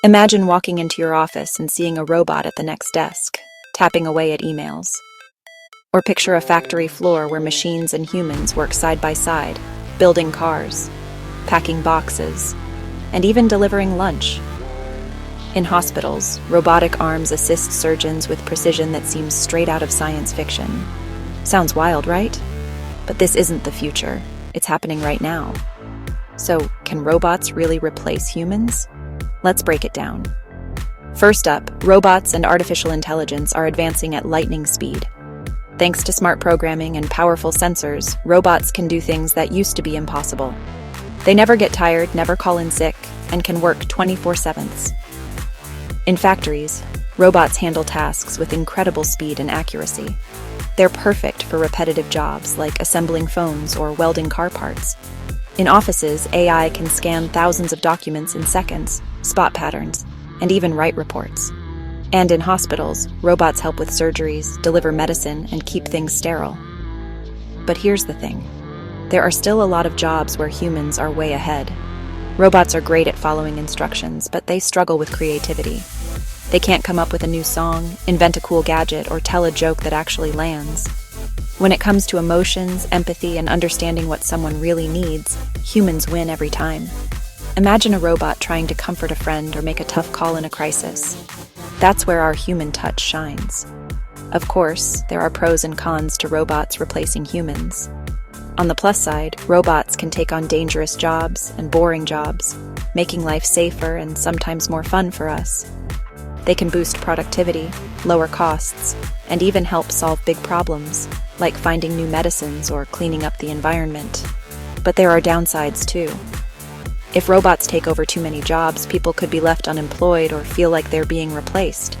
Imagine walking into your office and seeing a robot at the next desk, tapping away at emails. Or picture a factory floor where machines and humans work side by side, building cars, packing boxes, and even delivering lunch. In hospitals, robotic arms assist surgeons with precision that seems straight out of science fiction. Sounds wild, right? But this isn't the future. It's happening right now. So, can robots really replace humans? Let's break it down. First up, robots and artificial intelligence are advancing at lightning speed. Thanks to smart programming and powerful sensors, robots can do things that used to be impossible. They never get tired, never call in sick, and can work 24/7. In factories, robots handle tasks with incredible speed and accuracy. They're perfect for repetitive jobs like assembling phones or welding car parts. In offices, AI can scan thousands of documents in seconds, spot patterns, and even write reports. And in hospitals, robots help with surgeries, deliver medicine, and keep things sterile. But here's the thing. There are still a lot of jobs where humans are way ahead. Robots are great at following instructions, but they struggle with creativity. They can't come up with a new song, invent a cool gadget, or tell a joke that actually lands. When it comes to emotions, empathy, and understanding what someone really needs, humans win every time. Imagine a robot trying to comfort a friend or make a tough call in a crisis. That's where our human touch shines. Of course, there are pros and cons to robots replacing humans. On the plus side, robots can take on dangerous jobs and boring jobs, making life safer and sometimes more fun for us. They can boost productivity, lower costs, and even help solve big problems, like finding new medicines or cleaning up the environment. But there are downsides too. If robots take over too many jobs, people could be left unemployed or feel like they're being replaced.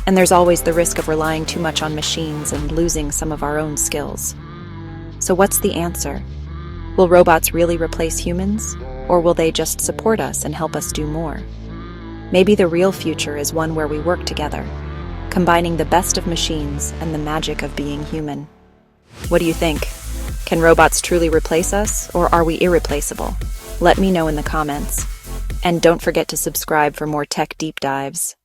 And there's always the risk of relying too much on machines and losing some of our own skills. So what's the answer? Will robots really replace humans, or will they just support us and help us do more? Maybe the real future is one where we work together, combining the best of machines and the magic of being human. What do you think? Can robots truly replace us, or are we irreplaceable? Let me know in the comments. And don't forget to subscribe for more tech deep dives.